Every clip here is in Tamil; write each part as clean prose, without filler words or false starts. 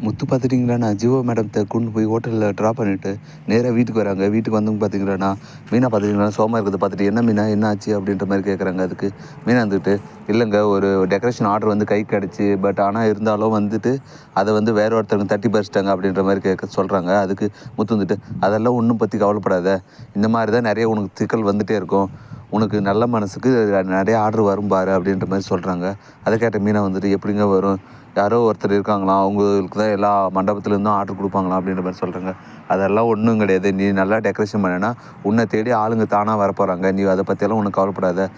முத்து பார்த்துட்டிங்களாண்ணா ஜீவா மேடத்தை கொண்டு போய் ஹோட்டலில் ட்ராப் பண்ணிவிட்டு நேராக வீட்டுக்கு வராங்க. வீட்டுக்கு வந்தவங்க பார்த்தீங்களாண்ணா மீனா பார்த்துட்டிங்கன்னா சோமா இருக்கிறத பார்த்துட்டு என்ன மீனா என்ன ஆச்சு அப்படின்ற மாதிரி கேட்குறாங்க. அதுக்கு மீனா வந்துட்டு இல்லைங்க ஒரு டெக்கரேஷன் ஆர்டர் வந்து கை கிடச்சி பட் ஆனால் இருந்தாலும் வந்துட்டு அதை வந்து வேற ஒருத்தவங்க தட்டி பறிச்சிட்டாங்க அப்படின்ற மாதிரி சொல்கிறாங்க. அதுக்கு முத்து வந்துட்டு அதெல்லாம் ஒன்றும் பற்றி கவலைப்படாத, இந்த மாதிரி தான் நிறைய உனக்கு சிக்கல் வந்துகிட்டே இருக்கும், உனக்கு நல்ல மனசுக்கு நிறைய ஆர்டர் வரும் பாரு அப்படின்ற மாதிரி சொல்கிறாங்க. அதை கேட்ட மீனா வந்துட்டு எப்படிங்க வரும், யாரோ ஒருத்தர் இருக்காங்களாம், அவங்களுக்கு தான் எல்லா மண்டபத்துலேருந்தும் ஆர்டர் கொடுப்பாங்களாம் அப்படின்ற மாதிரி சொல்கிறாங்க. அதெல்லாம் ஒன்றும் கிடையாது, நீ நல்லா டெக்கரேஷன் பண்ணேன்னா உன்னை தேடி ஆளுங்க தானாக வரப்போகிறாங்க, நீ அதை பற்றியெல்லாம் உனக்கு கவலைப்படாத,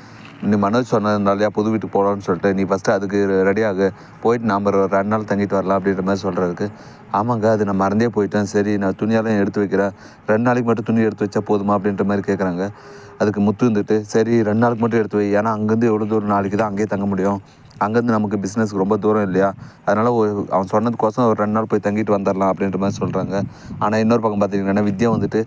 நீ மனோஜ் சொன்னதுனாலையா புது வீட்டுக்கு போகலான்னு சொல்லிட்டு நீ ஃபஸ்ட்டு அதுக்கு ரெடியாக போயிட்டு நாம் ஒரு 2 நாள் தங்கிட்டு வரலாம் அப்படின்ற மாதிரி சொல்கிறதுக்கு ஆமாங்க அது நான் மறந்தே போயிட்டேன், சரி நான் துணியெல்லாம் எடுத்து வைக்கிறேன், 2 நாளைக்கு மட்டும் துணி எடுத்து வச்சா போதுமா அப்படின்ற மாதிரி கேட்குறாங்க. அதுக்கு முத்து வந்துட்டு சரி 2 நாளுக்கு மட்டும் எடுத்து வை, ஏன்னா அங்கேருந்து எவ்வளோ தூரம் நாளைக்கு தான் அங்கேயே தங்க முடியும், அங்கேருந்து நமக்கு பிஸ்னஸ்க்கு ரொம்ப தூரம் இல்லையா, அதனால் அவன் சொன்னதுக்கோசம் ஒரு 2 நாள் போய் தங்கிட்டு வந்துடலாம் அப்படின்ற மாதிரி சொல்கிறாங்க. ஆனால் இன்னொரு பக்கம் பார்த்தீங்கன்னா வித்யா வந்துட்டு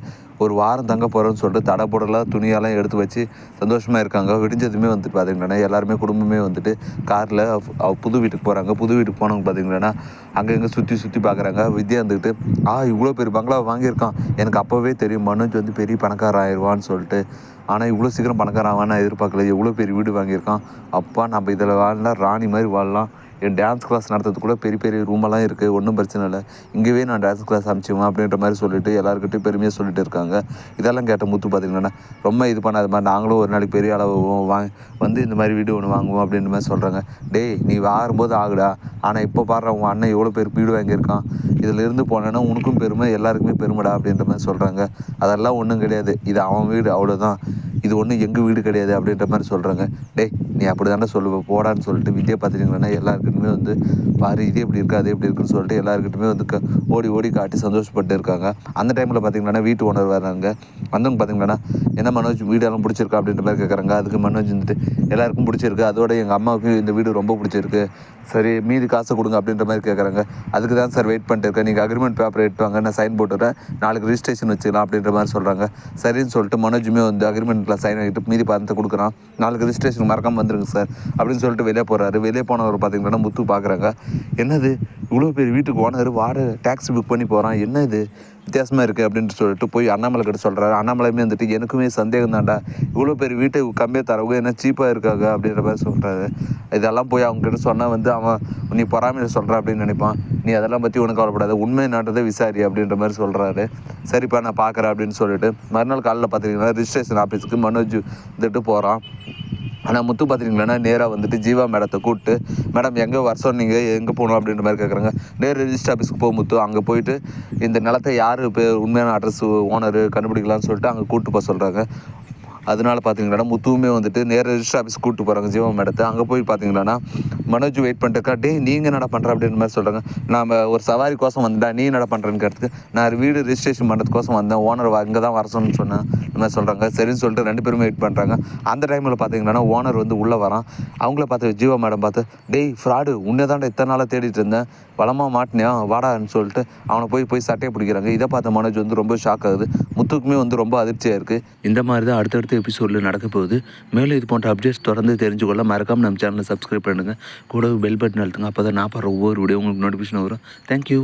ஒரு வாரம் தங்க போகிறோன்னு சொல்லிட்டு தடை போடலாம் துணியெல்லாம் எடுத்து வச்சு சந்தோஷமாக இருக்காங்க. விடிஞ்சதுமே வந்துட்டு பார்த்தீங்கன்னா எல்லாருமே குடும்பமே வந்துட்டு காரில் புது வீட்டுக்கு போகிறாங்க. புது வீட்டுக்கு போனவங்க பார்த்தீங்கன்னா அங்கே இங்கே சுற்றி பார்க்குறாங்க. வித்யா வந்துட்டு இவ்வளோ பெரிய பங்களா வாங்கியிருக்கான், எனக்கு அப்போவே தெரியும் மனோஜ் வந்து பெரிய பணக்காரன் ஆயிடுவான்னு சொல்லிட்டு, ஆனால் இவ்வளோ சீக்கிரம் பணக்காரன் ஆவான்னு நான் எதிர்பார்க்கல, எவ்வளோ பெரிய வீடு வாங்கியிருக்கான், அப்பா நம்ம இதில் வாழலாம் ராணி மாதிரி வாழலாம், என் டான்ஸ் கிளாஸ் நடத்துறது கூட பெரிய பெரிய ரூமெல்லாம் இருக்குது, ஒன்றும் பிரச்சனை இல்லை, இங்கேயே நான் டான்ஸ் கிளாஸ் அனுப்பிச்சுவேன் அப்படின்ற மாதிரி சொல்லிட்டு எல்லாருக்கிட்டையும் பெருமையாக சொல்லிட்டு இருக்காங்க. இதெல்லாம் கேட்ட முத்து பார்த்திங்கன்னா ரொம்ப இது பண்ணாத மாதிரி நாங்களும் ஒரு நாளைக்கு பெரிய அளவு வந்து இந்த மாதிரி வீடு ஒன்று வாங்குவோம் அப்படின்ற மாதிரி சொல்கிறாங்க. டேய் நீ வாங்கும்போது ஆகுடா, ஆனால் இப்போ பாடுற உன் அண்ணன் எவ்வளோ பேர் வீடு வாங்கியிருக்கான், இதில் இருந்து போனேன்னா உனக்கும் பெருமை எல்லாருக்குமே பெருமைடா அப்படின்ற மாதிரி சொல்கிறாங்க. அதெல்லாம் ஒன்றும் கிடையாது, இது அவன் வீடு அவ்வளோதான், இது ஒன்றும் எங்கள் வீடு கிடையாது அப்படின்ற மாதிரி சொல்கிறாங்க. டேய் நீ அப்படி தானே சொல்லுவேன் போடான்னு சொல்லிட்டு வித்யா பார்த்துட்டிங்கன்னா எல்லாருக்கிட்டுமே வந்து பாரு இது எப்படி இருக்குது அது எப்படி இருக்குன்னு சொல்லிட்டு எல்லாருக்கிட்டுமே வந்து ஓடி காட்டி சந்தோஷப்பட்டு இருக்காங்க. அந்த டைமில் பார்த்திங்கன்னா வீட்டு ஓனர் வராங்க. வந்தவங்க பார்த்திங்கன்னா என்ன மனோஜ் வீடெல்லாம் பிடிச்சிருக்கா அப்படின்ற மாதிரி கேட்குறாங்க. அதுக்கு மனோஜ் வந்துட்டு எல்லாருக்கும் பிடிச்சிருக்கு, அதோட எங்கள் அம்மாவுக்கு இந்த வீடு ரொம்ப பிடிச்சிருக்கு, சரி மீதி காசை கொடுங்க அப்படின்ற மாதிரி கேட்குறாங்க. அதுக்கு தான் சார் வெயிட் பண்ணிட்டு இருக்கேன், நீங்கள் அக்ரிமெண்ட் பேப்பர் எடுத்துவாங்க நான் சைன் போட்டுறேன், நாளைக்கு ரிஜிஸ்ட்ரேஷன் வச்சுக்கலாம் அப்படின்ற மாதிரி சொல்கிறாங்க. சரின்னு சொல்லிட்டு மனோஜுமே வந்து அக்ரிமெண்ட்டில் சைன் ஆகிட்டு மீதி பணத்தை கொடுக்குறான். நாளைக்கு ரிஜிஸ்ட்ரேஷன் மறக்காமல் வந்துருங்க சார் அப்படின்னு சொல்லிட்டு வெளியே போகிறாரு. வெளியே போனவர் பார்த்திங்கன்னா முத்து பார்க்குறாங்க. என்னது இவ்வளோ பெரிய வீட்டுக்கு ஓனர் வாடகை டாக்ஸி புக் பண்ணி போகிறான், என்ன இது வித்தியாசமாக இருக்குது அப்படின்னு சொல்லிட்டு போய் அண்ணாமலை கிட்ட சொல்கிறாரு. அண்ணாமலையுமே வந்துட்டு எனக்குமே சந்தேகம் தான்டா, இவ்வளோ பெரிய வீட்டை கம்மியாக தரவங்க என்ன சீப்பாக இருக்காங்க அப்படின்ற மாதிரி சொல்கிறாரு. இதெல்லாம் போய் அவங்ககிட்ட சொன்னால் வந்து அவன் நீ பொறாமையில் சொல்கிற அப்படின்னு நினைப்பான், நீ அதெல்லாம் பற்றி உனக்கு கவலைப்படாத, உண்மை நாட்டதை விசாரி அப்படின்ற மாதிரி சொல்கிறாரு. சரிப்பா நான் பார்க்குறேன் அப்படின்னு சொல்லிட்டு மறுநாள் காலையில் பார்த்திங்கன்னா ரிஜிஸ்ட்ரேஷன் ஆஃபீஸுக்கு மனோஜ் வந்துட்டு போகிறான். ஆனால் முத்து பார்த்துட்டிங்களா நேராக வந்துட்டு ஜீவா மேடத்தை கூப்பிட்டு மேடம் எங்கே வர சொன்னீங்க எங்கே போகணும் அப்படின்ற மாதிரி கேட்குறாங்க. நேராக ரிஜிஸ்டர் ஆஃபீஸ்க்கு போக முத்து, அங்கே போயிட்டு இந்த நிலத்தை யார் உண்மையான அட்ரஸ் ஓனர் கண்டுபிடிக்கலான்னு சொல்லிட்டு அங்கே கூப்பிட்டு போக சொல்கிறாங்க. அதனால பார்த்தீங்கன்னா முத்துவுமே வந்துட்டு நேராக ரிஜிஸ்டர் ஆஃபீஸ் கூப்பிட்டு போகிறாங்க ஜீவா மேடத்தை. அங்கே போய் பார்த்தீங்கன்னா மனோஜ் வெயிட் பண்ணிட்டு டே நீங்கள் என்னடா பண்ணுற அப்படின்ற மாதிரி சொல்கிறாங்க. நான் ஒரு சவாரி கோசம் வந்தேன்டா, நீ என்னடா பண்ணுறேன்னு கேட்டதுக்கு நான் வீடு ரிஜிஸ்ட்ரேஷன் பண்ணுறதுக்கோசம் வந்தேன், ஓனர் இங்கே தான் வர சொன்னேன் இந்த மாதிரி சொல்கிறாங்க. சரின்னு சொல்லிட்டு 2 பேருமே வெயிட் பண்ணுறாங்க. அந்த டைமில் பார்த்தீங்கன்னா ஓனர் வந்து உள்ளே வரான். அவங்கள பார்த்து ஜீவா மேடம் பார்த்து டேய் ஃப்ராடு உன்னே தான்டா இத்தனை நாளாக தேடிட்டு இருந்தேன், வளமாக மாட்டினியா வாடான்னு சொல்லிட்டு அவனை போய் சட்டையை பிடிக்கிறாங்க. இதை பார்த்த மனோஜ் வந்து ரொம்ப ஷாக் ஆகுது. முத்துக்குமே வந்து ரொம்ப அதிர்ச்சியாக இருக்குது. இந்த மாதிரி தான் அடுத்தடுத்த எபிசோடில் நடக்க போகுது. மேலும் இது போன்ற அப்டேட்ஸ் தொடர்ந்து தெரிஞ்சுக்கொள்ள மறக்காமல் நம்ம சேனலை சப்ஸ்கிரைப் பண்ணுங்கள், கூட பெல் பட்டன் அழுத்துங்க, அப்போ தான் நான் பாடுற ஒவ்வொரு வீடியோ உங்களுக்கு நோட்டிஃபிகேஷன் வரும். தேங்க்யூ.